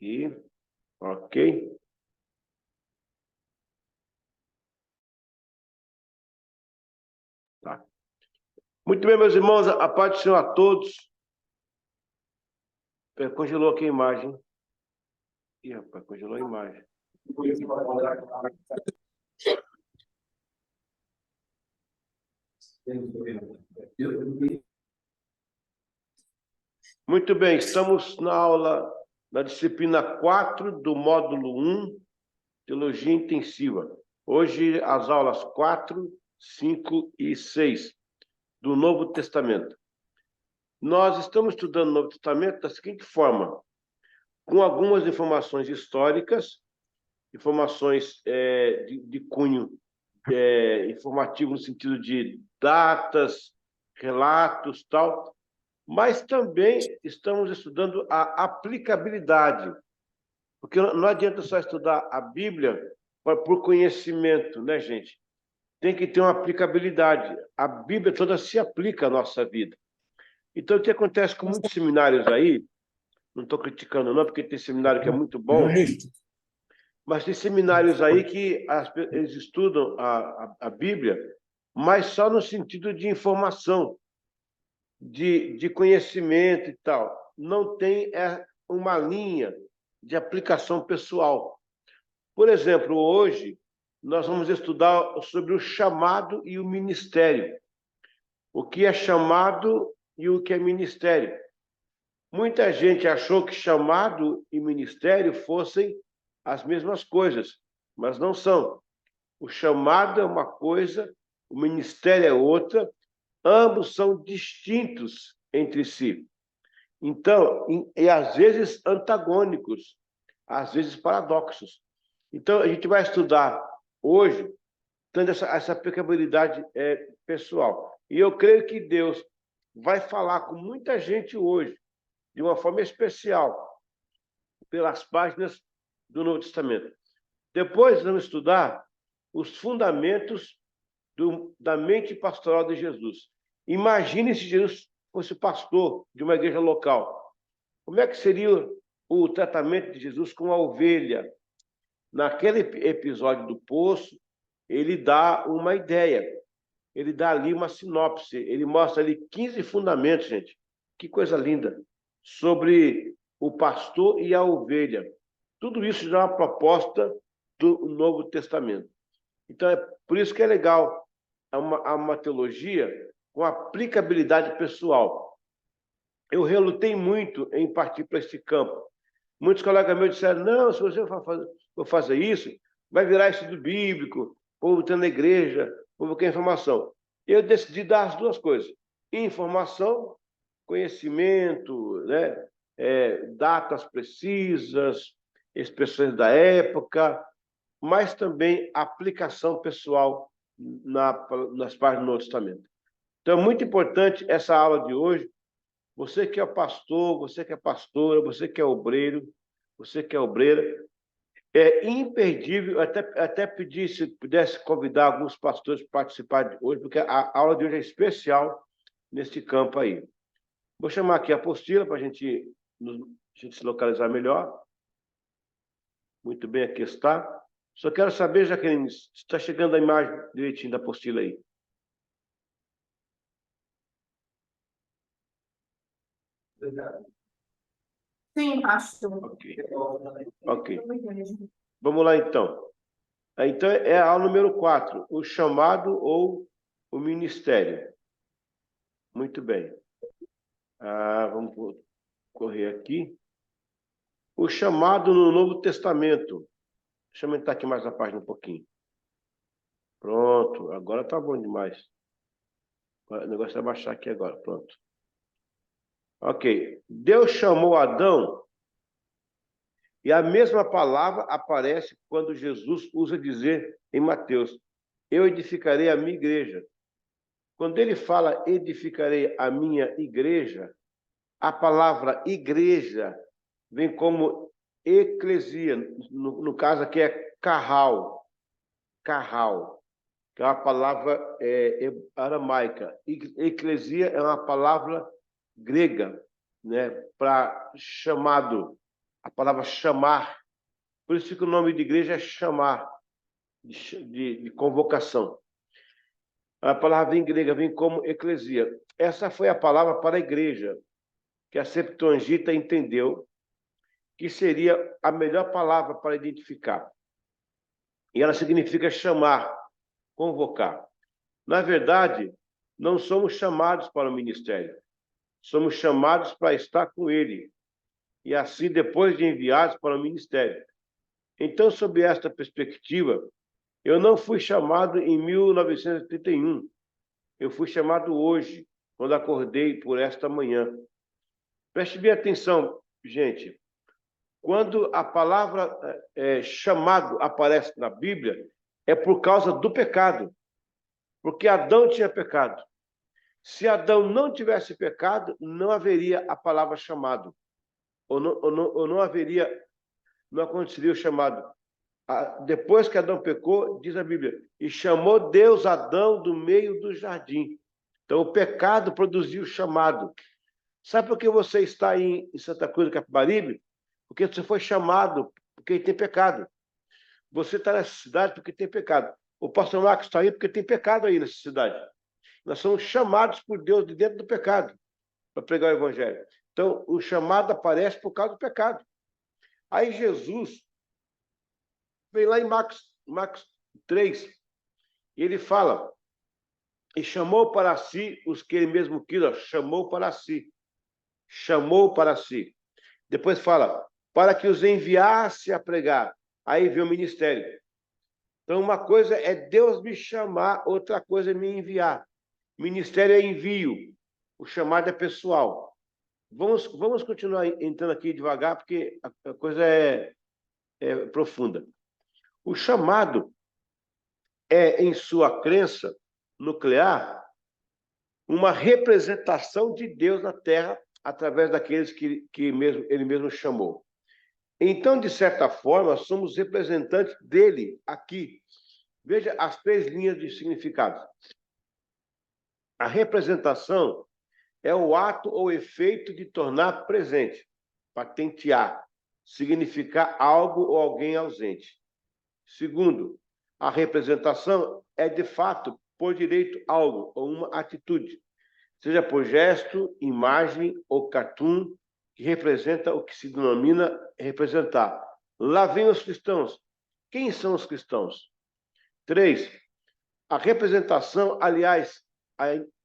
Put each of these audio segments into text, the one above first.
E, ok. Tá. Muito bem, meus irmãos, a paz do Senhor a todos. Congelou aqui a imagem. Ih, rapaz, congelou a imagem. Muito bem, estamos na aula, na disciplina 4 do módulo 1, Teologia Intensiva. Hoje, as aulas 4, 5 e 6 do Novo Testamento. Nós estamos estudando o Novo Testamento da seguinte forma, com algumas informações históricas, informações de cunho informativo no sentido de datas, relatos, tal, mas também estamos estudando a aplicabilidade, porque não adianta só estudar a Bíblia por conhecimento, né, gente? Tem que ter uma aplicabilidade. A Bíblia toda se aplica à nossa vida. Então, o que acontece com muitos seminários aí, não estou criticando não, porque tem seminário que é muito bom, mas tem seminários aí que eles estudam a Bíblia, mas só no sentido de informação, de conhecimento e tal. Não tem uma linha de aplicação pessoal. Por exemplo, hoje nós vamos estudar sobre o chamado e o ministério. O que é chamado e o que é ministério. Muita gente achou que chamado e ministério fossem as mesmas coisas, mas não são. O chamado é uma coisa, o ministério é outra, ambos são distintos entre si. Então, e às vezes antagônicos, às vezes paradoxos. Então, a gente vai estudar hoje, tendo essa aplicabilidade pessoal. E eu creio que Deus vai falar com muita gente hoje, de uma forma especial, pelas páginas do Novo Testamento. Depois, vamos estudar os fundamentos da mente pastoral de Jesus. Imagine se Jesus fosse pastor de uma igreja local. Como é que seria o tratamento de Jesus com a ovelha? Naquele episódio do poço, ele dá uma ideia. Ele dá ali uma sinopse. Ele mostra ali 15 fundamentos, gente. Que coisa linda. Sobre o pastor e a ovelha. Tudo isso já é uma proposta do Novo Testamento. Então, é por isso que é legal uma teologia com aplicabilidade pessoal. Eu relutei muito em partir para esse campo. Muitos colegas meus disseram, não, se você for fazer isso, vai virar estudo bíblico, povo tendo na igreja, povo quer informação. Eu decidi dar as duas coisas. Informação, conhecimento, né? Datas precisas, expressões da época, mas também aplicação pessoal nas páginas do Novo Testamento. Então, é muito importante essa aula de hoje. Você que é pastor, você que é pastora, você que é obreiro, você que é obreira, é imperdível, até pedir se pudesse convidar alguns pastores para participar de hoje, porque a aula de hoje é especial nesse campo aí. Vou chamar aqui a apostila para a gente se localizar melhor. Muito bem, aqui está. Só quero saber, Jaqueline, se está chegando a imagem direitinho da apostila aí. Sim, pastor. Ok. Vamos lá, então. Então, é a aula número 4, o chamado ou o ministério. Muito bem. Vamos correr aqui. O chamado no Novo Testamento. Deixa eu aumentar aqui mais a página um pouquinho. Pronto, agora está bom demais. O negócio é baixar aqui agora, pronto. Ok. Deus chamou Adão e a mesma palavra aparece quando Jesus usa dizer em Mateus, eu edificarei a minha igreja. Quando ele fala edificarei a minha igreja, a palavra igreja vem como eclesia, no caso aqui é carral, que é uma palavra aramaica. Eclesia é uma palavra grega, né, para chamado. a palavra chamar. Por isso que o nome de igreja é chamar, de convocação. A palavra em grega vem como eclesia. Essa foi a palavra para a igreja, que a Septuaginta entendeu que seria a melhor palavra para identificar. E ela significa chamar, convocar. Na verdade, não somos chamados para o ministério. Somos chamados para estar com ele. E assim, depois de enviados para o ministério. Então, sob esta perspectiva, eu não fui chamado em 1931. Eu fui chamado hoje, quando acordei por esta manhã. Preste bem atenção, gente. Quando a palavra chamado aparece na Bíblia, é por causa do pecado. Porque Adão tinha pecado. Se Adão não tivesse pecado, não haveria a palavra chamado. Ou não haveria, não aconteceria o chamado. Depois que Adão pecou, diz a Bíblia, e chamou Deus Adão do meio do jardim. Então, o pecado produziu o chamado. Sabe por que você está aí em Santa Cruz do Capibaribe? Porque você foi chamado, porque tem pecado. Você está nessa cidade porque tem pecado. O pastor Marcos está aí porque tem pecado aí nessa cidade. Nós somos chamados por Deus de dentro do pecado para pregar o evangelho. Então, o chamado aparece por causa do pecado. Aí Jesus vem lá em Marcos 3, e ele fala, e chamou para si os que ele mesmo quis, chamou para si. Chamou para si. Depois fala, para que os enviasse a pregar. Aí vem o ministério. Então, uma coisa é Deus me chamar, outra coisa é me enviar. Ministério é envio, o chamado é pessoal. Vamos continuar entrando aqui devagar, porque a coisa é profunda. O chamado é, em sua crença nuclear, uma representação de Deus na Terra através daqueles que ele mesmo chamou. Então, de certa forma, somos representantes dele aqui. Veja as 3 linhas de significado. A representação é o ato ou efeito de tornar presente, patentear, significar algo ou alguém ausente. Segundo, a representação é, de fato, por direito algo ou uma atitude, seja por gesto, imagem ou cartoon, que representa o que se denomina representar. Lá vem os cristãos. Quem são os cristãos? 3. A representação, aliás,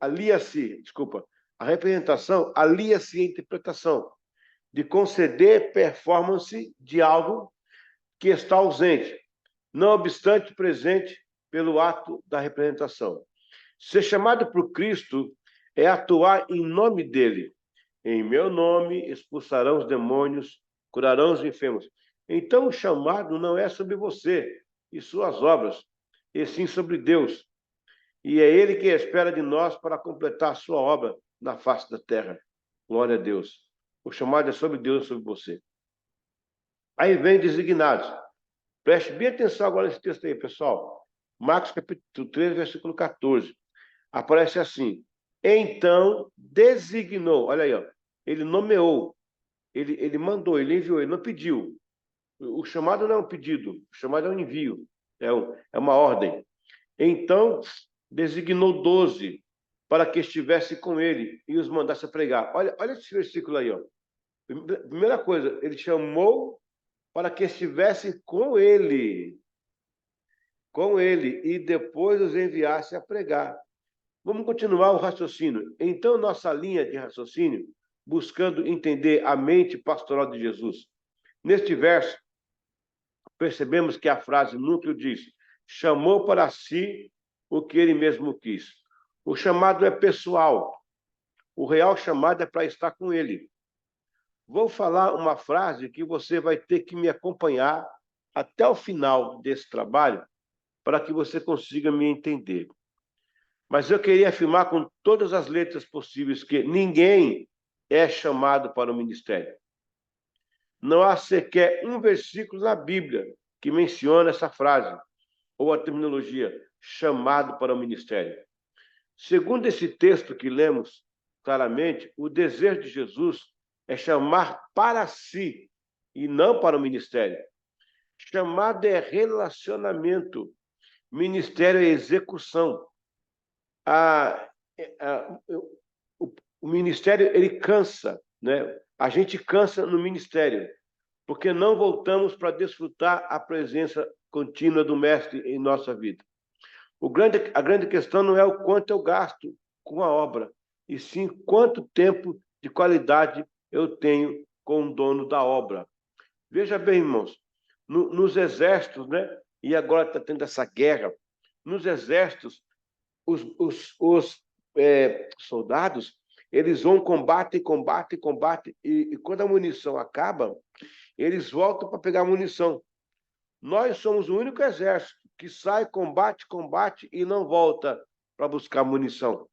alia-se à interpretação, de conceder performance de algo que está ausente, não obstante presente pelo ato da representação. Ser chamado por Cristo é atuar em nome dele. Em meu nome expulsarão os demônios, curarão os enfermos. Então o chamado não é sobre você e suas obras, e sim sobre Deus. E é ele que espera de nós para completar a sua obra na face da terra. Glória a Deus. O chamado é sobre Deus e sobre você. Aí vem designados. Preste bem atenção agora nesse texto aí, pessoal. Marcos capítulo 3, versículo 14. Aparece assim. Então designou. Olha aí, ó. Ele nomeou. Ele mandou, ele enviou, ele não pediu. O chamado não é um pedido, o chamado é um envio. É uma ordem. Então designou 12 para que estivesse com ele e os mandasse a pregar. Olha esse versículo aí, ó. Primeira coisa, ele chamou para que estivesse com ele, e depois os enviasse a pregar. Vamos continuar o raciocínio. Então, nossa linha de raciocínio, buscando entender a mente pastoral de Jesus. Neste verso, percebemos que a frase núcleo diz, chamou para si o que ele mesmo quis. O chamado é pessoal. O real chamado é para estar com ele. Vou falar uma frase que você vai ter que me acompanhar até o final desse trabalho para que você consiga me entender. Mas eu queria afirmar com todas as letras possíveis que ninguém é chamado para o ministério. Não há sequer um versículo na Bíblia que menciona essa frase ou a terminologia chamado para o ministério. Segundo esse texto que lemos claramente, o desejo de Jesus é chamar para si e não para o ministério. Chamado é relacionamento, ministério é execução. O ministério, ele cansa, né? A gente cansa no ministério, porque não voltamos para desfrutar a presença contínua do Mestre em nossa vida. A grande questão não é o quanto eu gasto com a obra, e sim quanto tempo de qualidade eu tenho com o dono da obra. Veja bem, irmãos, nos exércitos, né? E agora está tendo essa guerra. Nos exércitos, os soldados, eles vão combate, e quando a munição acaba, eles voltam para pegar a munição. Nós somos o único exército que sai, combate e não volta para buscar munição.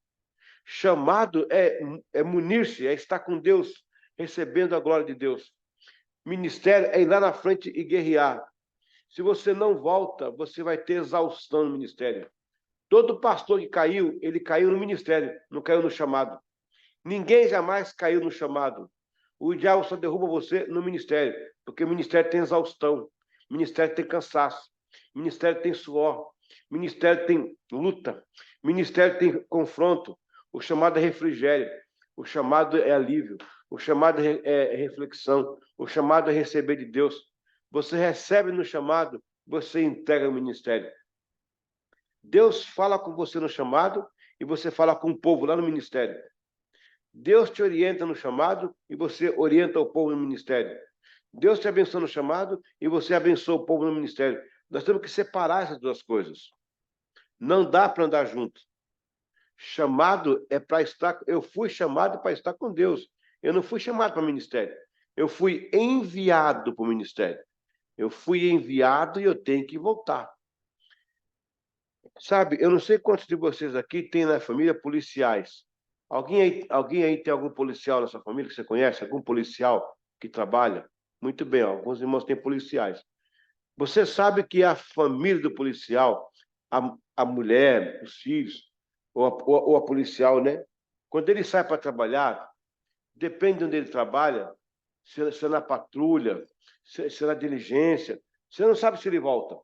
Chamado é munir-se, é estar com Deus, recebendo a glória de Deus. Ministério é ir lá na frente e guerrear. Se você não volta, você vai ter exaustão no ministério. Todo pastor que caiu, ele caiu no ministério, não caiu no chamado. Ninguém jamais caiu no chamado. O diabo só derruba você no ministério, porque o ministério tem exaustão, o ministério tem cansaço, o ministério tem suor, o ministério tem luta, o ministério tem confronto. O chamado é refrigério, o chamado é alívio, o chamado é reflexão, o chamado é receber de Deus. Você recebe no chamado, você entrega o ministério. Deus fala com você no chamado e você fala com o povo lá no ministério. Deus te orienta no chamado e você orienta o povo no ministério. Deus te abençoa no chamado e você abençoa o povo no ministério. Nós temos que separar essas duas coisas. Não dá para andar junto. Chamado é para estar... Eu fui chamado para estar com Deus. Eu não fui chamado para o ministério. Eu fui enviado para o ministério. Eu fui enviado e eu tenho que voltar. Sabe, eu não sei quantos de vocês aqui têm na família policiais. Alguém aí tem algum policial na sua família que você conhece? Algum policial que trabalha? Muito bem, alguns irmãos têm policiais. Você sabe que a família do policial, a mulher, os filhos, ou a policial, né? Quando ele sai para trabalhar, depende de onde ele trabalha, se é na patrulha, se é na diligência, você não sabe se ele volta.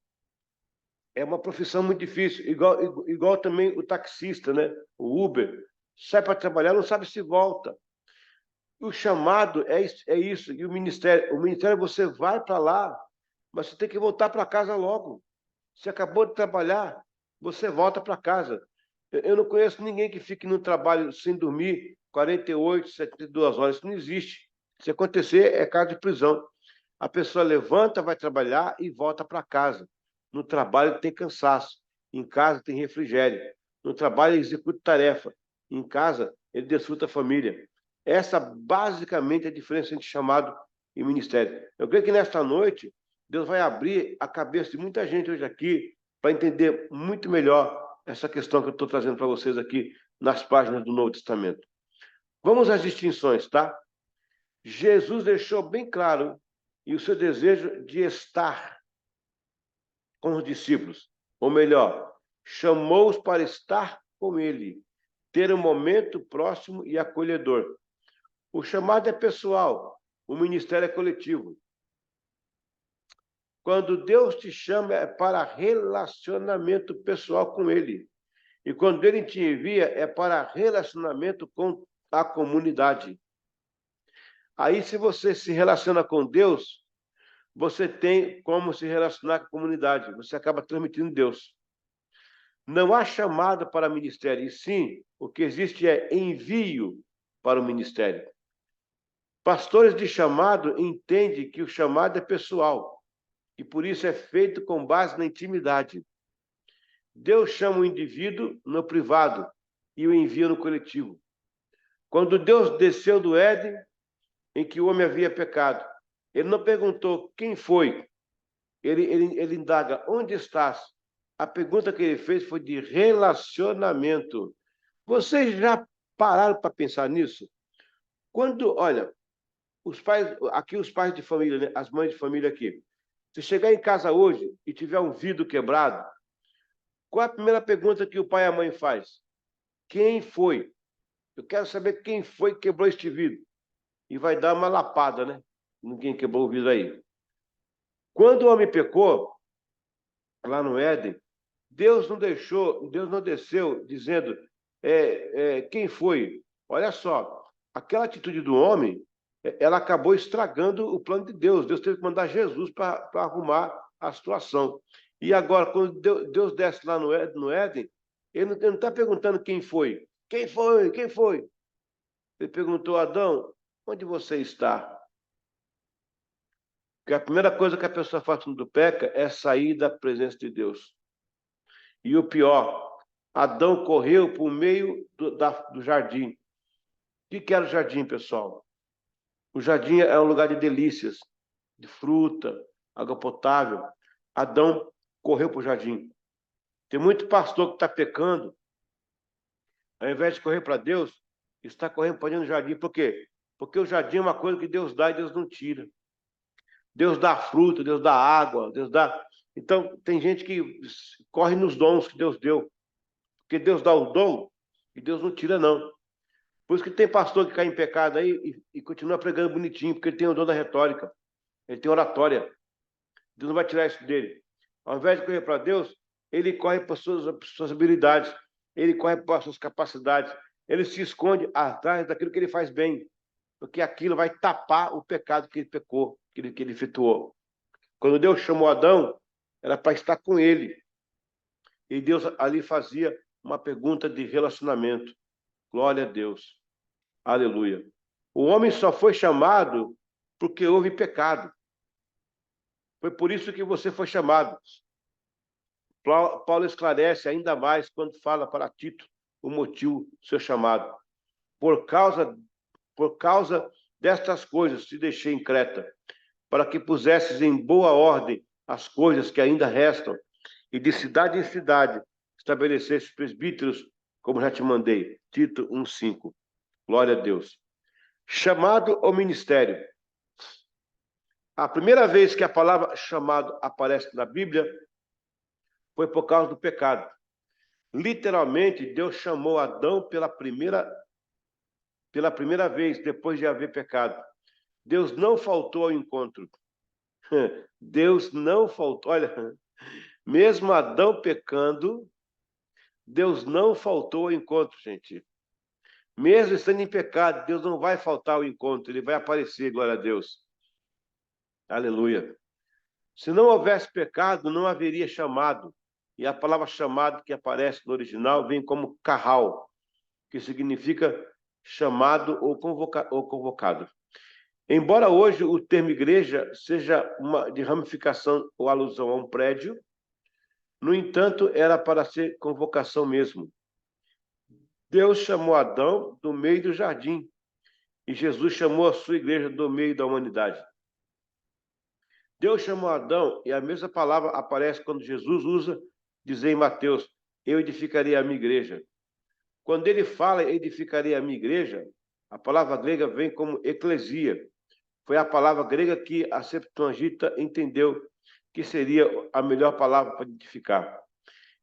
É uma profissão muito difícil, igual também o taxista, né? O Uber, sai para trabalhar, não sabe se volta. O chamado é isso, e o ministério você vai para lá, mas você tem que voltar para casa logo. Você acabou de trabalhar, você volta para casa. Eu não conheço ninguém que fique no trabalho sem dormir 48, 72 horas, isso não existe. Se acontecer, é caso de prisão. A pessoa levanta, vai trabalhar e volta para casa. No trabalho tem cansaço, em casa tem refrigério. No trabalho ele executa tarefa, em casa ele desfruta a família. Essa basicamente é a diferença entre chamado e ministério. Eu creio que nesta noite Deus vai abrir a cabeça de muita gente hoje aqui para entender muito melhor essa questão que eu estou trazendo para vocês aqui nas páginas do Novo Testamento. Vamos às distinções, tá? Jesus deixou bem claro e o seu desejo de estar com os discípulos, ou melhor, chamou-os para estar com ele, ter um momento próximo e acolhedor. O chamado é pessoal, o ministério é coletivo. Quando Deus te chama é para relacionamento pessoal com ele. E quando ele te envia é para relacionamento com a comunidade. Aí, se você se relaciona com Deus, você tem como se relacionar com a comunidade. Você acaba transmitindo Deus. Não há chamada para ministério, e sim, o que existe é envio para o ministério. Pastores de chamado entendem que o chamado é pessoal, e por isso é feito com base na intimidade. Deus chama o indivíduo no privado e o envia no coletivo. Quando Deus desceu do Éden, em que o homem havia pecado, ele não perguntou quem foi, ele indaga, onde estás? A pergunta que ele fez foi de relacionamento. Vocês já pararam para pensar nisso? Quando, olha, os pais de família, né? As mães de família aqui, se chegar em casa hoje e tiver um vidro quebrado, qual é a primeira pergunta que o pai e a mãe faz? Quem foi? Eu quero saber quem foi que quebrou este vidro. E vai dar uma lapada, né? Ninguém quebrou o vidro aí. Quando o homem pecou, lá no Éden, Deus não desceu dizendo, quem foi? Olha só, aquela atitude do homem, ela acabou estragando o plano de Deus. Deus teve que mandar Jesus para arrumar a situação. E agora, quando Deus desce lá no Éden, ele não está perguntando quem foi. Quem foi? Quem foi? Ele perguntou a Adão, onde você está? Porque a primeira coisa que a pessoa faz quando peca é sair da presença de Deus. E o pior, Adão correu para o meio do jardim. O que era o jardim, pessoal? O jardim é um lugar de delícias, de fruta, água potável. Adão correu para o jardim. Tem muito pastor que está pecando, ao invés de correr para Deus, está correndo para dentro do jardim. Por quê? Porque o jardim é uma coisa que Deus dá e Deus não tira. Deus dá fruta, Deus dá água, Deus dá... Então, tem gente que corre nos dons que Deus deu. Porque Deus dá o dom e Deus não tira, não. Por isso que tem pastor que cai em pecado aí e continua pregando bonitinho, porque ele tem o dom da retórica, ele tem oratória. Deus não vai tirar isso dele. Ao invés de correr para Deus, ele corre para suas habilidades, ele corre para suas capacidades, ele se esconde atrás daquilo que ele faz bem, porque aquilo vai tapar o pecado que ele pecou, que ele efetuou. Quando Deus chamou Adão, era para estar com ele. E Deus ali fazia uma pergunta de relacionamento. Glória a Deus. Aleluia. O homem só foi chamado porque houve pecado. Foi por isso que você foi chamado. Paulo esclarece ainda mais quando fala para Tito o motivo do seu chamado. Por causa destas coisas te deixei em Creta, para que pusesses em boa ordem as coisas que ainda restam, e de cidade em cidade estabelecesses presbíteros, como já te mandei. Tito 1:5. Glória a Deus. Chamado ao ministério. A primeira vez que a palavra chamado aparece na Bíblia foi por causa do pecado. Literalmente, Deus chamou Adão pela primeira vez depois de haver pecado. Deus não faltou ao encontro. Deus não faltou. Olha, mesmo Adão pecando, Deus não faltou ao encontro, gente. Mesmo estando em pecado, Deus não vai faltar ao encontro, ele vai aparecer, glória a Deus. Aleluia. Se não houvesse pecado, não haveria chamado. E a palavra chamado que aparece no original vem como carral, que significa chamado ou convocado. Embora hoje o termo igreja seja uma de ramificação ou alusão a um prédio, no entanto, era para ser convocação mesmo. Deus chamou Adão do meio do jardim e Jesus chamou a sua igreja do meio da humanidade. Deus chamou Adão e a mesma palavra aparece quando Jesus usa dizer em Mateus, eu edificarei a minha igreja. Quando ele fala edificarei a minha igreja, a palavra grega vem como eclesia. Foi a palavra grega que a Septuaginta entendeu que seria a melhor palavra para edificar.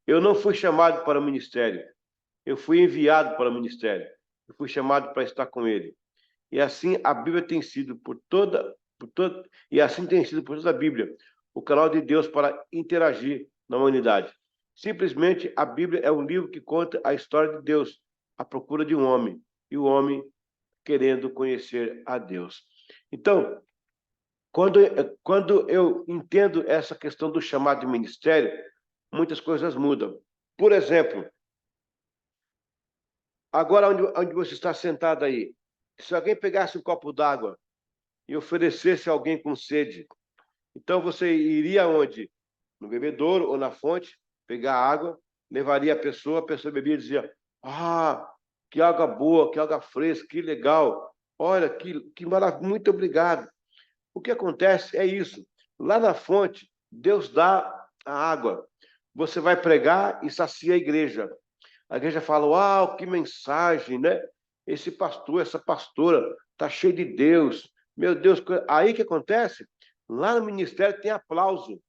Eu não fui chamado para o ministério. Eu fui enviado para o ministério. Eu fui chamado para estar com ele. E assim a Bíblia tem sido e assim tem sido por toda a Bíblia, o canal de Deus para interagir na humanidade. Simplesmente a Bíblia é um livro que conta a história de Deus, à procura de um homem, e o homem querendo conhecer a Deus. Então, quando eu entendo essa questão do chamado de ministério, muitas coisas mudam. Por exemplo, agora onde você está sentado aí, se alguém pegasse um copo d'água e oferecesse a alguém com sede, então você iria onde? No bebedouro ou na fonte, pegar água, levaria a pessoa bebia e dizia, que água boa, que água fresca, que legal, olha, que maravilha, muito obrigado. O que acontece é isso, lá na fonte, Deus dá a água, você vai pregar e sacia a igreja fala, uau, que mensagem, né? Esse pastor, essa pastora, tá cheio de Deus, meu Deus, aí que acontece? Lá no ministério tem aplauso,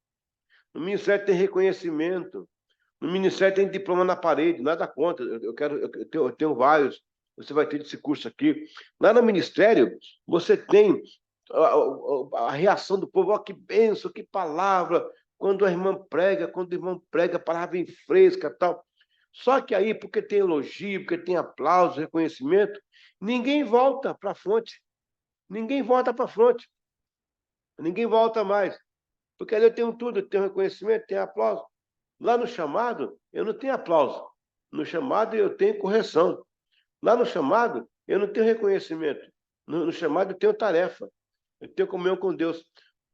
no ministério tem reconhecimento, no ministério tem diploma na parede, nada contra, eu tenho vários, você vai ter esse curso aqui. Lá no ministério, você tem a reação do povo, ó, que bênção, que palavra, quando a irmã prega, a palavra vem fresca e tal. Só que aí, porque tem elogio, porque tem aplauso, reconhecimento, ninguém volta para a fonte. Ninguém volta para a fonte. Ninguém volta mais. Porque ali eu tenho tudo, eu tenho reconhecimento, tenho aplauso. Lá no chamado, eu não tenho aplauso. No chamado, eu tenho correção. Lá no chamado, eu não tenho reconhecimento. No chamado, eu tenho tarefa. Eu tenho comunhão com Deus.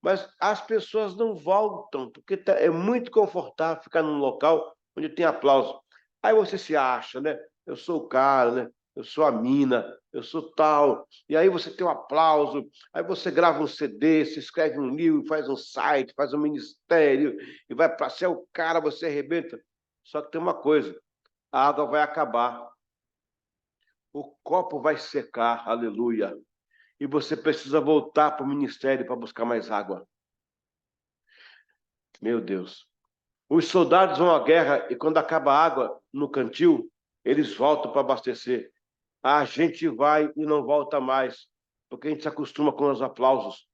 Mas as pessoas não voltam, porque é muito confortável ficar num local onde tem aplauso. Aí você se acha, né? Eu sou o cara, né? Eu sou a mina, eu sou tal. E aí você tem um aplauso, aí você grava um CD, se escreve um livro, faz um site, faz um ministério, e vai para ser o cara, você arrebenta. Só que tem uma coisa, a água vai acabar, o copo vai secar, aleluia. E você precisa voltar para o ministério para buscar mais água. Meu Deus. Os soldados vão à guerra e quando acaba a água no cantil, eles voltam para abastecer. A gente vai e não volta mais, porque a gente se acostuma com os aplausos,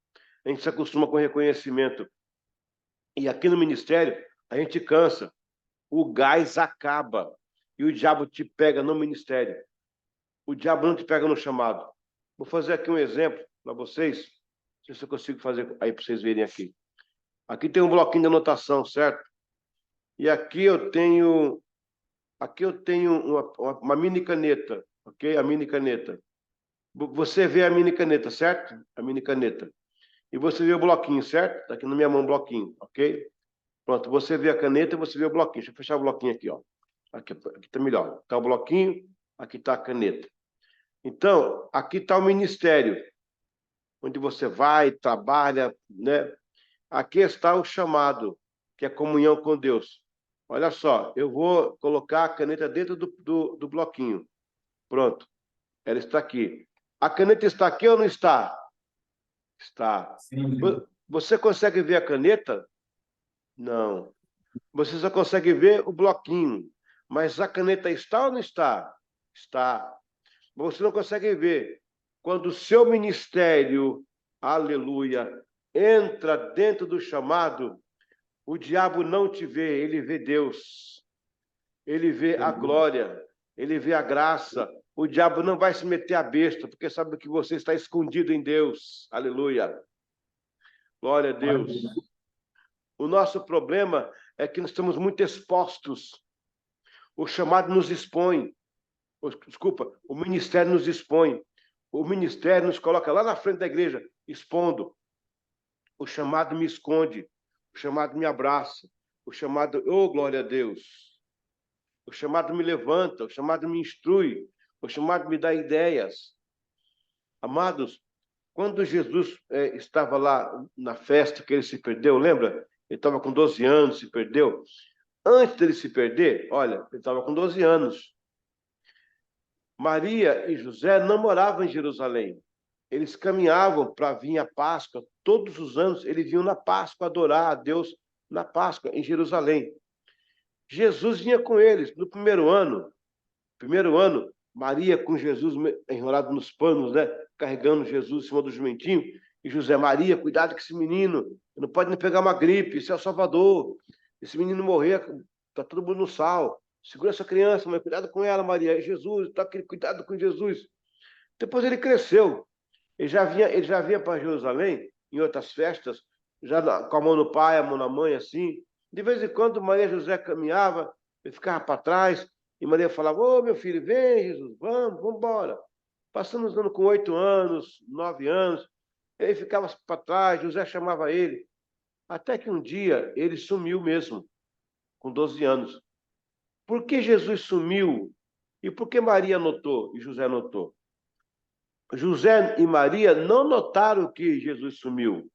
a gente se acostuma com o reconhecimento. E aqui no ministério, a gente cansa, o gás acaba e o diabo te pega no ministério. O diabo não te pega no chamado. Vou fazer aqui um exemplo para vocês, não sei se eu consigo fazer aí para vocês verem aqui. Aqui tem um bloquinho de anotação, certo? E aqui eu tenho uma mini caneta, ok? A mini caneta. Você vê a mini caneta, certo? A mini caneta. E você vê o bloquinho, certo? Está aqui na minha mão o bloquinho, ok? Pronto, você vê a caneta e você vê o bloquinho. Deixa eu fechar o bloquinho aqui, ó. Aqui está melhor. Está o bloquinho, aqui está a caneta. Então, aqui está o ministério, onde você vai, trabalha, né? Aqui está o chamado, que é comunhão com Deus. Olha só, eu vou colocar a caneta dentro do bloquinho. Pronto, ela está aqui. A caneta está aqui ou não está? Está. Sim. Você consegue ver a caneta? Não. Você só consegue ver o bloquinho. Mas a caneta está ou não está? Está. Você não consegue ver. Quando o seu ministério, aleluia, entra dentro do chamado, o diabo não te vê, ele vê Deus. Ele vê a glória, ele vê a graça. O diabo não vai se meter a besta, porque sabe que você está escondido em Deus. Aleluia. Glória a Deus. O nosso problema é que nós estamos muito expostos. O chamado nos expõe. Desculpa, o ministério nos expõe. O ministério nos coloca lá na frente da igreja, expondo. O chamado me esconde. O chamado me abraça. O chamado, oh, glória a Deus. O chamado me levanta. O chamado me instrui. O chamado me dá ideias. Amados, quando Jesus estava lá na festa que ele se perdeu, lembra? Ele estava com 12 anos, se perdeu. Antes dele se perder, olha, ele estava com 12 anos. Maria e José não moravam em Jerusalém. Eles caminhavam para vir a Páscoa. Todos os anos eles vinham na Páscoa adorar a Deus na Páscoa, em Jerusalém. Jesus vinha com eles no primeiro ano. Maria com Jesus enrolado nos panos, né? Carregando Jesus em cima do jumentinho. E José, Maria, cuidado com esse menino. Não pode nem pegar uma gripe, esse é o Salvador. Esse menino morrer, está todo mundo no sal. Segura essa criança, mas cuidado com ela, Maria. É Jesus, tá, cuidado com Jesus. Depois ele cresceu. Ele já vinha para Jerusalém, em outras festas, já com a mão no pai, a mão na mãe, assim. De vez em quando, Maria e José caminhava, ele ficava para trás, e Maria falava, ô, meu filho, vem, Jesus, vamos embora. Passamos ano com 8 anos, 9 anos, ele ficava para trás, José chamava ele. Até que um dia, ele sumiu mesmo, com 12 anos. Por que Jesus sumiu? E por que Maria notou e José notou? José e Maria não notaram que Jesus sumiu.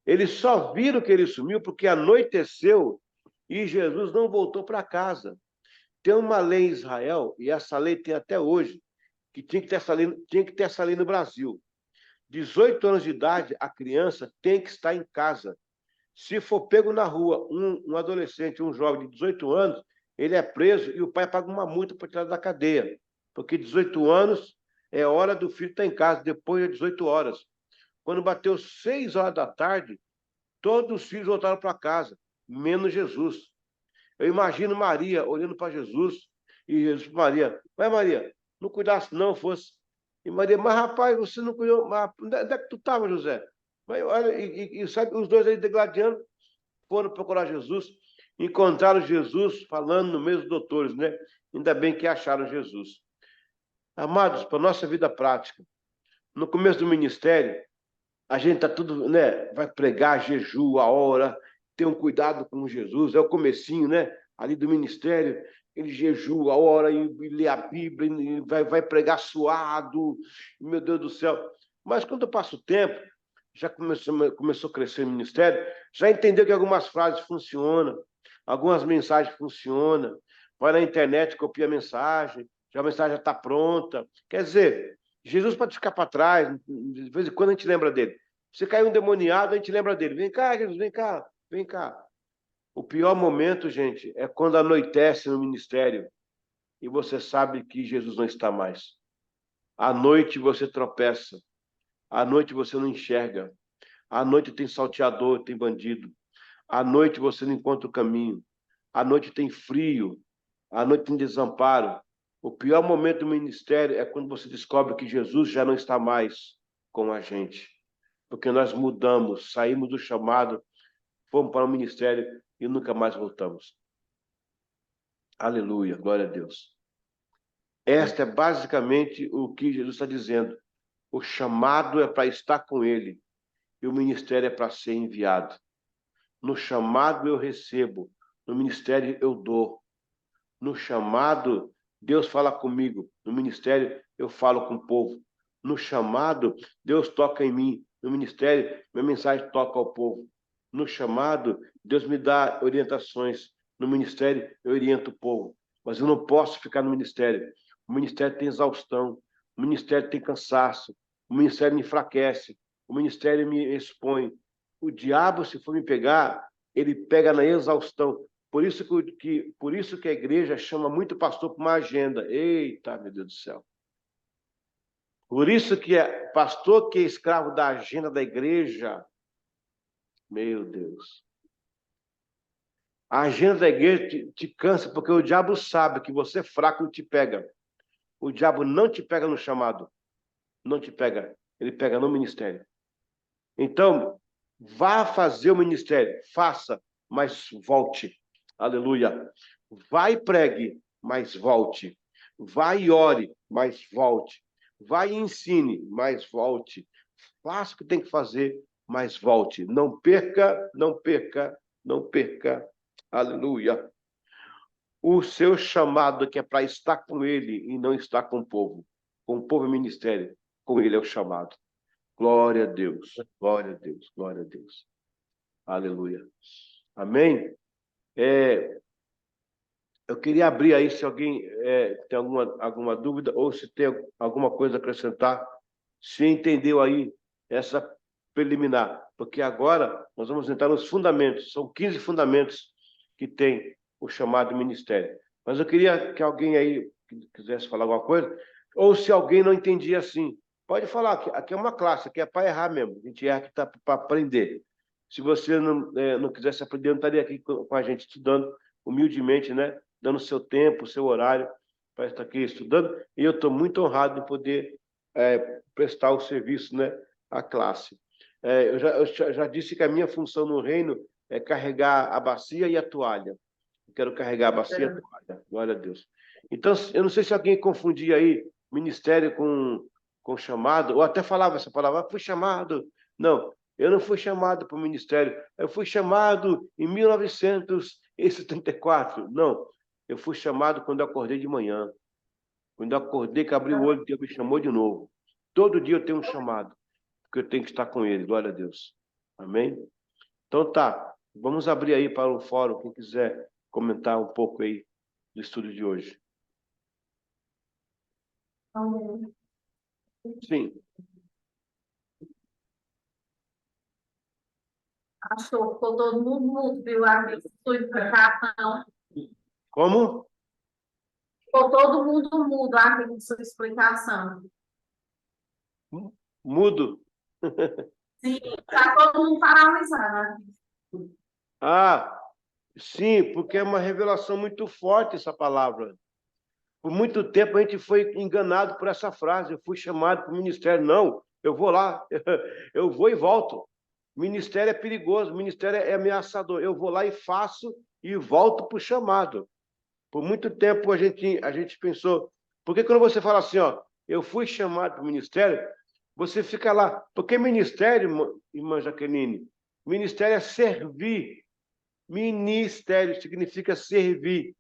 Eles só viram que ele sumiu porque anoiteceu e Jesus não voltou para casa. Tem uma lei em Israel, e essa lei tem até hoje, que tinha que ter essa lei no Brasil. 18 anos de idade, a criança tem que estar em casa. Se for pego na rua, um adolescente, um jovem de 18 anos, ele é preso e o pai paga uma multa para tirar da cadeia. Porque 18 anos é hora do filho estar em casa, depois de 18 horas. Quando bateu 6 horas da tarde, todos os filhos voltaram para casa, menos Jesus. Eu imagino Maria olhando para Jesus e Jesus para Maria: vai, Maria, não cuidasse não, fosse. E Maria: mas rapaz, você não cuidou, mas onde é que tu estava, José? Mas, olha, sabe, os dois aí degladiando, foram procurar Jesus, encontraram Jesus falando no meio dos doutores, né? Ainda bem que acharam Jesus. Amados, para a nossa vida prática, no começo do ministério, a gente está tudo, né? Vai pregar, jejum, a hora, ter um cuidado com Jesus, é o comecinho, né? Ali do ministério, ele jejua a hora e lê a Bíblia, e vai pregar suado, meu Deus do céu. Mas quando passa o tempo, já começou a crescer o ministério, já entendeu que algumas frases funcionam, algumas mensagens funcionam, vai na internet, copia a mensagem, já a mensagem já está pronta. Quer dizer, Jesus pode ficar para trás, de vez em quando a gente lembra dele. Se caiu um demoniado, a gente lembra dele. Vem cá, Jesus, vem cá, vem cá. O pior momento, gente, é quando anoitece no ministério e você sabe que Jesus não está mais. À noite você tropeça, à noite você não enxerga, à noite tem salteador, tem bandido, à noite você não encontra o caminho, à noite tem frio, à noite tem desamparo. O pior momento do ministério é quando você descobre que Jesus já não está mais com a gente. Porque nós mudamos, saímos do chamado, fomos para o ministério e nunca mais voltamos. Aleluia, glória a Deus. Esta é basicamente o que Jesus está dizendo. O chamado é para estar com ele e o ministério é para ser enviado. No chamado eu recebo, no ministério eu dou. No chamado, Deus fala comigo, no ministério eu falo com o povo. No chamado, Deus toca em mim, no ministério, minha mensagem toca ao povo. No chamado, Deus me dá orientações, no ministério eu oriento o povo. Mas eu não posso ficar no ministério. O ministério tem exaustão, o ministério tem cansaço, o ministério me enfraquece, o ministério me expõe. O diabo, se for me pegar, ele pega na exaustão. Por isso que a igreja chama muito pastor para uma agenda. Eita, meu Deus do céu. Por isso que é pastor que é escravo da agenda da igreja. Meu Deus. A agenda da igreja te cansa, porque o diabo sabe que você é fraco e te pega. O diabo não te pega no chamado. Não te pega. Ele pega no ministério. Então, vá fazer o ministério. Faça, mas volte. Aleluia. Vai e pregue, mas volte. Vai e ore, mas volte. Vai e ensine, mas volte. Faça o que tem que fazer, mas volte. Não perca, não perca, não perca. Aleluia. O seu chamado que é para estar com ele e não estar com o povo. Com o povo é ministério, com ele é o chamado. Glória a Deus, glória a Deus, glória a Deus. Aleluia. Amém? Eu queria abrir aí, se alguém tem alguma dúvida ou se tem alguma coisa a acrescentar, se entendeu aí essa preliminar, porque agora nós vamos entrar nos fundamentos, são 15 fundamentos que tem o chamado ministério. Mas eu queria que alguém aí quisesse falar alguma coisa, ou se alguém não entendia assim, pode falar, aqui é uma classe, aqui é para errar mesmo, a gente erra que está para aprender. Se você não quisesse aprender, não estaria aqui com a gente estudando humildemente, né? Dando seu tempo, seu horário para estar aqui estudando. E eu estou muito honrado de poder prestar o serviço, né, à classe. Eu já disse que a minha função no reino é carregar a bacia e a toalha. Eu quero carregar a bacia e a toalha. Glória a Deus. Então, eu não sei se alguém confundia aí ministério com chamado, ou até falava essa palavra, fui chamado. Não, eu não fui chamado para o ministério. Eu fui chamado em 1974. Não, eu fui chamado quando eu acordei de manhã. Quando eu acordei, que abri o olho, Deus me chamou de novo. Todo dia eu tenho um chamado, porque eu tenho que estar com ele. Glória a Deus. Amém? Então tá, vamos abrir aí para o fórum, quem quiser comentar um pouco aí do estudo de hoje. Sim. Pastor, ficou todo mundo mudo, viu? A sua explicação. Como? Ficou todo mundo mudo, a sua explicação. Mudo. Sim, tá todo mundo paralisado. Ah, sim, porque é uma revelação muito forte essa palavra. Por muito tempo a gente foi enganado por essa frase. Eu fui chamado para o ministério. Não, eu vou lá, eu vou e volto. Ministério é perigoso, ministério é ameaçador. Eu vou lá e faço e volto para o chamado. Por muito tempo a gente pensou. Porque quando você fala assim, ó, eu fui chamado para o ministério, você fica lá. Porque ministério, irmã Jaqueline, ministério é servir. Ministério significa servir.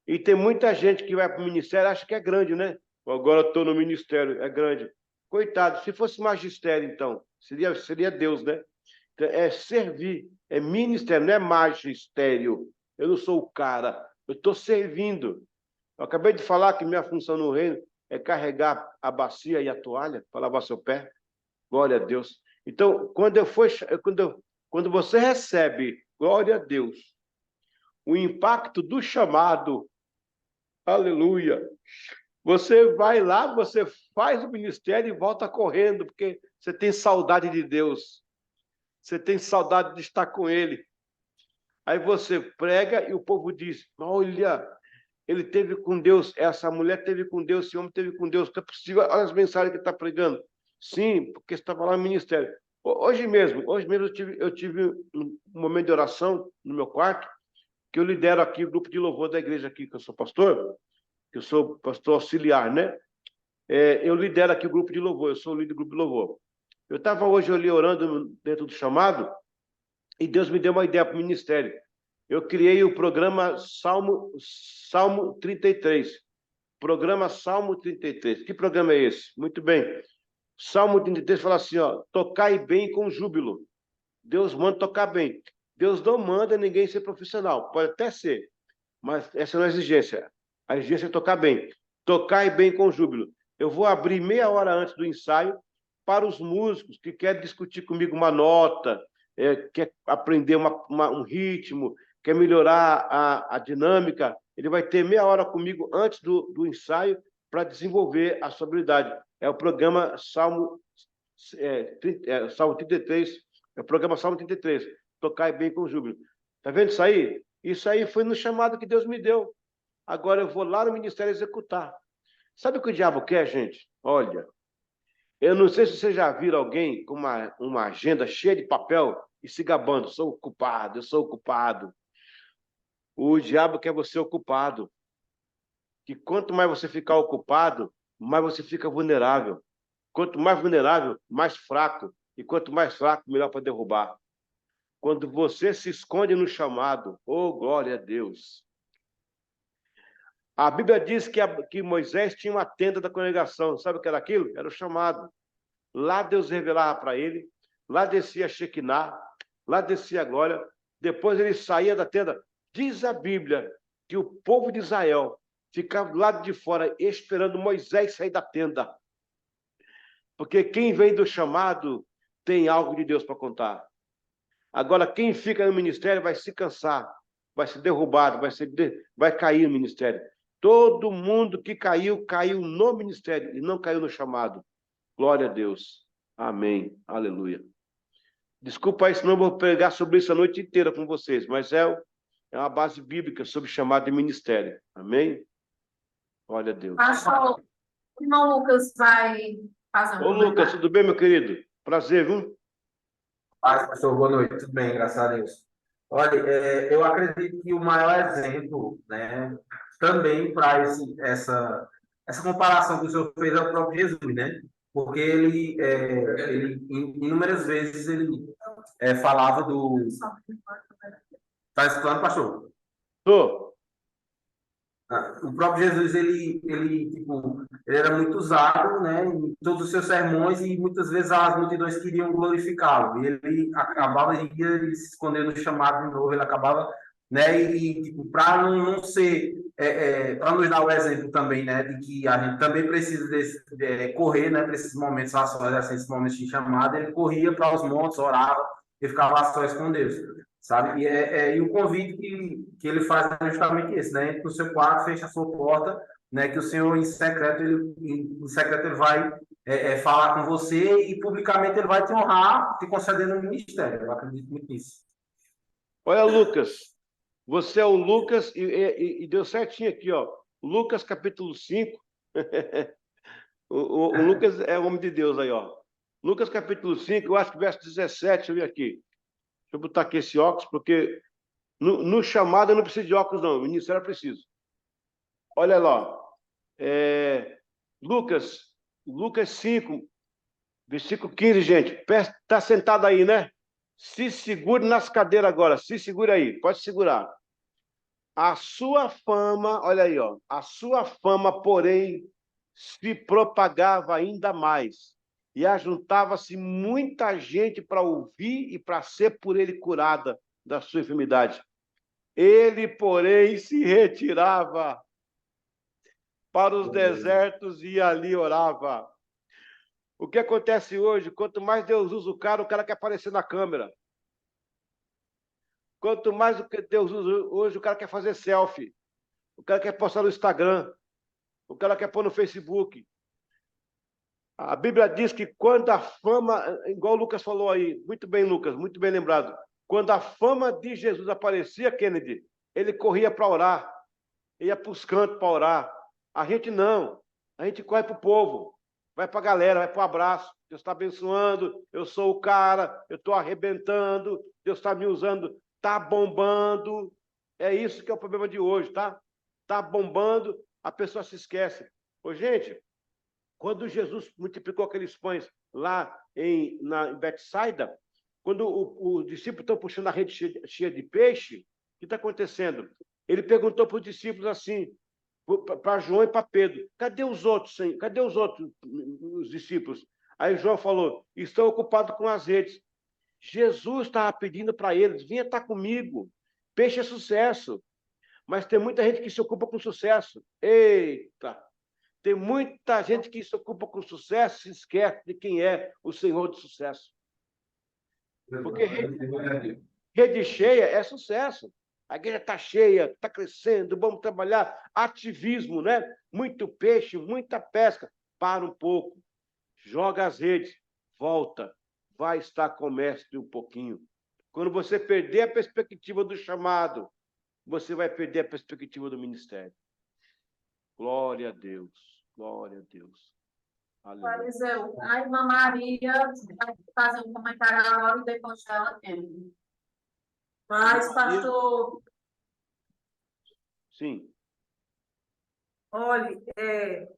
E tem muita gente que vai para o ministério e acha que é grande, né? Agora estou no ministério, é grande. Coitado, se fosse magistério, então, seria Deus, né? Então, é servir, é ministério, não é magistério. Eu não sou o cara, eu estou servindo. Eu acabei de falar que minha função no reino é carregar a bacia e a toalha para lavar seu pé. Glória a Deus. Então, quando você recebe, glória a Deus, o impacto do chamado, aleluia. Você vai lá, você faz o ministério e volta correndo, porque você tem saudade de Deus. Você tem saudade de estar com Ele. Aí você prega e o povo diz: olha, ele teve com Deus, essa mulher teve com Deus, esse homem teve com Deus. Não é possível, olha as mensagens que ele está pregando. Sim, porque estava lá no ministério. Hoje mesmo eu tive um momento de oração no meu quarto, que eu lidero aqui o grupo de louvor da igreja aqui, que eu sou pastor, que eu sou pastor auxiliar, né? Eu lidero aqui o grupo de louvor, eu sou o líder do grupo de louvor. Eu estava hoje ali orando dentro do chamado e Deus me deu uma ideia para o ministério. Eu criei o programa Salmo 33. Programa Salmo 33. Que programa é esse? Muito bem. Salmo 33 fala assim, ó, tocai bem com júbilo. Deus manda tocar bem. Deus não manda ninguém ser profissional. Pode até ser, mas essa não é a exigência. A exigência é tocar bem. Tocai bem com júbilo. Eu vou abrir meia hora antes do ensaio para os músicos que querem discutir comigo uma nota, quer aprender um ritmo, quer melhorar a dinâmica. Ele vai ter meia hora comigo antes do ensaio para desenvolver a sua habilidade. É o programa Salmo 33, é o programa Salmo 33, Tocai bem com júbilo. Está vendo isso aí? Isso aí foi no chamado que Deus me deu. Agora eu vou lá no ministério executar. Sabe o que o diabo quer, gente? Olha, eu não sei se vocês já viram alguém com uma agenda cheia de papel e se gabando. Sou ocupado, eu sou ocupado. O diabo quer você ocupado. Que quanto mais você ficar ocupado, mais você fica vulnerável. Quanto mais vulnerável, mais fraco. E quanto mais fraco, melhor para derrubar. Quando você se esconde no chamado, oh, glória a Deus. A Bíblia diz que Moisés tinha uma tenda da congregação. Sabe o que era aquilo? Era o chamado. Lá Deus revelava para ele, lá descia a Shekinah, lá descia a glória. Depois ele saía da tenda. Diz a Bíblia que o povo de Israel ficava do lado de fora esperando Moisés sair da tenda. Porque quem vem do chamado tem algo de Deus para contar. Agora, quem fica no ministério vai se cansar, vai ser derrubado, vai cair no ministério. Todo mundo que caiu, caiu no ministério e não caiu no chamado. Glória a Deus. Amém. Aleluia. Desculpa aí, senão eu vou pregar sobre isso a noite inteira com vocês, mas é uma base bíblica sobre chamado de ministério. Amém? Glória a Deus. Pastor, o irmão Lucas vai fazer um Ô, Lucas, tudo bem, meu querido? Prazer, viu? Paz, pastor, boa noite, tudo bem, graças a Deus. Olha, eu acredito que o maior exemplo, né, também para essa comparação que o senhor fez é o próprio Jesus, né? Porque ele inúmeras vezes, falava do... Está escutando, pastor? Tô. O próprio Jesus, ele era muito usado, né, em todos os seus sermões e muitas vezes as multidões queriam glorificá-lo. E ele acabava de ele se esconder no chamado de novo, ele acabava, né, tipo, para não ser, para nos dar o exemplo também, né, de que a gente também precisa correr, né, para esses momentos, assim, esses momentos de chamada, ele corria para os montes, orava e ficava lá só com Deus. Sabe? E o convite que ele faz é justamente esse, né? Entre no seu quarto, fecha a sua porta, né? Que o Senhor em secreto ele vai falar com você e publicamente ele vai te honrar, te concedendo o ministério. Eu acredito muito nisso. Olha, Lucas, você é o Lucas e deu certinho aqui, ó. Lucas capítulo 5. O Lucas é o homem de Deus aí, ó. Lucas capítulo 5, eu acho que verso 17, deixa eu ver aqui. Deixa eu botar aqui esse óculos, porque no chamado eu não preciso de óculos, não. No ministério eu preciso. Olha lá. Lucas 5, versículo 15, gente. Está sentado aí, né? Se segure nas cadeiras agora. Se segure aí. Pode segurar. A sua fama, olha aí, ó. A sua fama, porém, se propagava ainda mais. E ajuntava-se muita gente para ouvir e para ser por ele curada da sua enfermidade. Ele, porém, se retirava para os desertos e ali orava. O que acontece hoje? Quanto mais Deus usa o cara quer aparecer na câmera. Quanto mais Deus usa hoje, o cara quer fazer selfie. O cara quer postar no Instagram. O cara quer pôr no Facebook. A Bíblia diz que quando a fama, igual o Lucas falou aí, muito bem, Lucas, muito bem lembrado. Quando a fama de Jesus aparecia, Kennedy, ele corria para orar. Ia para os cantos para orar. A gente não. A gente corre para o povo. Vai para a galera, vai para o abraço. Deus está abençoando. Eu sou o cara. Eu estou arrebentando. Deus está me usando. Está bombando. É isso que é o problema de hoje, tá? Está bombando, a pessoa se esquece. Ô, gente, quando Jesus multiplicou aqueles pães lá em Betsaida, quando os discípulos estão puxando a rede cheia de peixe, o que está acontecendo? Ele perguntou para os discípulos assim, para João e para Pedro, cadê os outros, Senhor? Cadê os outros, os discípulos? Aí João falou, estão ocupados com as redes. Jesus estava pedindo para eles, venha estar comigo, peixe é sucesso. Mas tem muita gente que se ocupa com sucesso. Eita! Tem muita gente que se ocupa com sucesso e se esquece de quem é o Senhor do sucesso. Porque rede cheia é sucesso. A igreja está cheia, está crescendo, vamos trabalhar. Ativismo, né? Muito peixe, muita pesca. Para um pouco. Joga as redes. Volta. Vai estar com o mestre um pouquinho. Quando você perder a perspectiva do chamado, você vai perder a perspectiva do ministério. Glória a Deus. Glória a Deus. Fariseu, a irmã Maria vai fazer um comentário agora e depois ela tem. Mas, pastor... Sim. Olha, você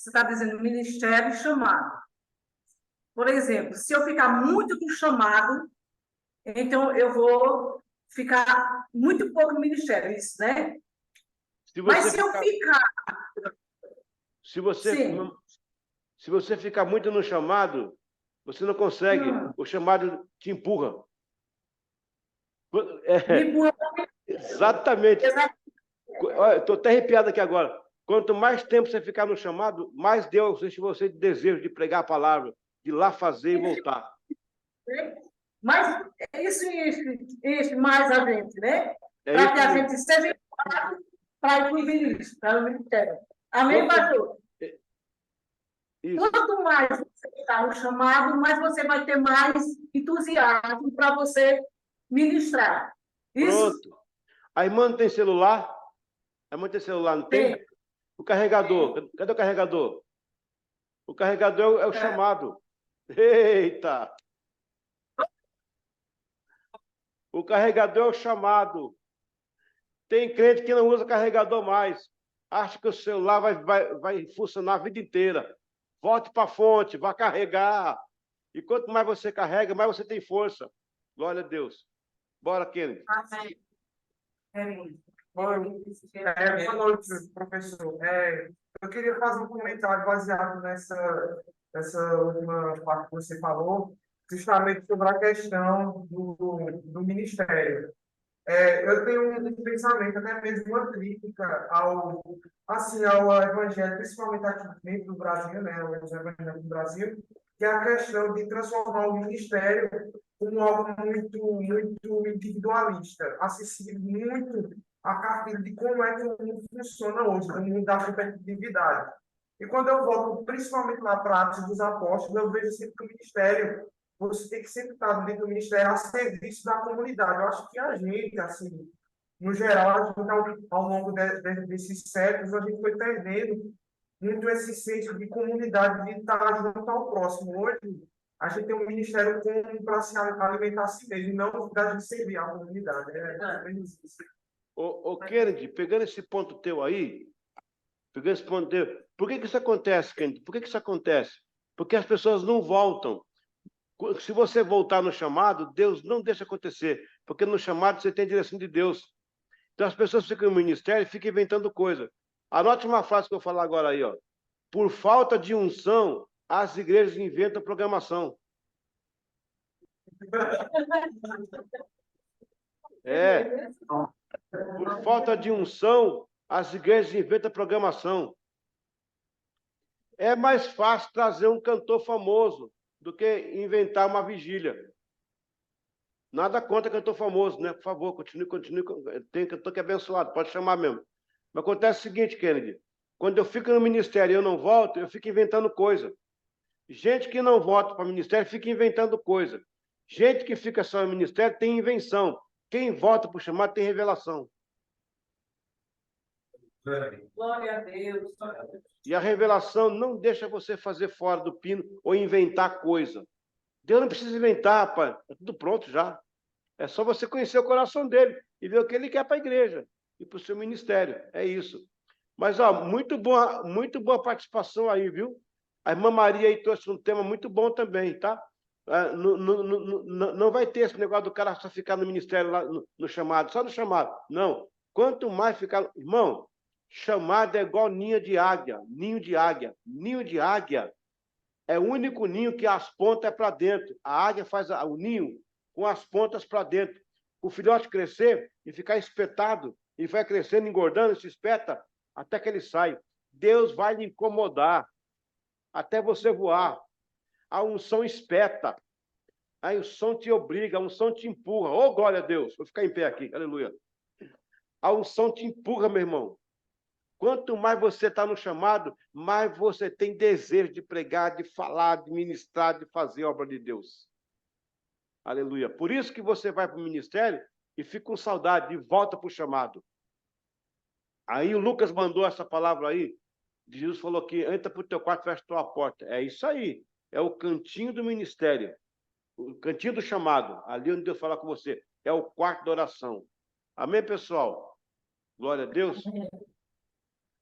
está dizendo ministério e chamado. Por exemplo, se eu ficar muito com chamado, então eu vou ficar muito pouco no ministério, isso, né? Mas se eu ficar... Se você ficar muito no chamado, você não consegue. O chamado te empurra. Me empurra. Exatamente. Estou até arrepiado aqui agora. Quanto mais tempo você ficar no chamado, mais Deus enche você de desejo de pregar a palavra, de ir lá fazer e voltar. Mas isso enche mais a gente, né? Para que a gente seja para ir para o ministério, para o ministério. Amém, pastor? Isso. Quanto mais você está no chamado, mais você vai ter mais entusiasmo para você ministrar. Isso. Pronto. A irmã não tem celular? A irmã tem celular, não tem? O carregador. Cadê o carregador? O carregador é o chamado. Eita! O carregador é o chamado. Tem crente que não usa carregador mais. Acha que o celular vai funcionar a vida inteira. Volte para a fonte, vá carregar. E quanto mais você carrega, mais você tem força. Glória a Deus. Bora, Kennedy. Amém. Boa noite, professor. Eu queria fazer um comentário baseado nessa última parte que você falou, justamente sobre a questão do ministério. Eu tenho um pensamento, até mesmo uma crítica ao evangelho, principalmente aqui dentro do Brasil, né, os evangelhos do Brasil, que é a questão de transformar o ministério como algo muito individualista, acessível muito a partir de como é que o mundo funciona hoje, o mundo da competitividade. E quando eu volto, principalmente na prática dos apóstolos, eu vejo sempre que o ministério, você tem que sempre estar dentro do ministério a serviço da comunidade. Eu acho que a gente, assim, no geral, a gente, ao longo desses séculos, a gente foi perdendo muito esse senso de comunidade, de estar junto ao próximo. Hoje, a gente tem um ministério como para se alimentar a si mesmo, e não da gente servir a comunidade. Kennedy, pegando esse ponto teu aí, por que isso acontece, Kennedy? Por que isso acontece? Porque as pessoas não voltam. Se você voltar no chamado, Deus não deixa acontecer, porque no chamado você tem a direção de Deus. Então as pessoas ficam no ministério e ficam inventando coisa. Anote uma frase que eu vou falar agora aí, ó. Por falta de unção, as igrejas inventam programação. Por falta de unção, as igrejas inventam programação. É mais fácil trazer um cantor famoso do que inventar uma vigília. Nada contra cantor famoso, né? Por favor, continue. Tem cantor que é abençoado, pode chamar mesmo. Mas acontece o seguinte, Kennedy. Quando eu fico no ministério e eu não volto, eu fico inventando coisa. Gente que não volta para o ministério fica inventando coisa. Gente que fica só no ministério tem invenção. Quem volta para o chamado tem revelação. Glória a Deus. E a revelação não deixa você fazer fora do pino ou inventar coisa. Deus não precisa inventar, rapaz. É tudo pronto já. É só você conhecer o coração dele e ver o que ele quer para a igreja e para o seu ministério. É isso. Mas, ó, muito boa participação aí, viu? A irmã Maria aí trouxe um tema muito bom também, tá? Não vai ter esse negócio do cara só ficar no ministério, lá no chamado, só no chamado. Não. Quanto mais ficar... Irmão, chamado é igual ninho de águia. Ninho de águia. Ninho de águia é o único ninho que as pontas é para dentro. A águia faz o ninho com as pontas para dentro. O filhote crescer e ficar espetado, e vai crescendo, engordando, se espeta, até que ele sai. Deus vai lhe incomodar até você voar. A unção espeta. A unção te obriga, a unção te empurra. Oh, glória a Deus. Vou ficar em pé aqui, aleluia. A unção te empurra, meu irmão. Quanto mais você está no chamado, mais você tem desejo de pregar, de falar, de ministrar, de fazer a obra de Deus. Aleluia. Por isso que você vai para o ministério e fica com saudade, de volta para o chamado. Aí o Lucas mandou essa palavra aí. Jesus falou que entra para o teu quarto e fecha a tua porta. É isso aí. É o cantinho do ministério. O cantinho do chamado. Ali onde Deus fala com você. É o quarto da oração. Amém, pessoal? Glória a Deus.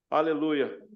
Aleluia.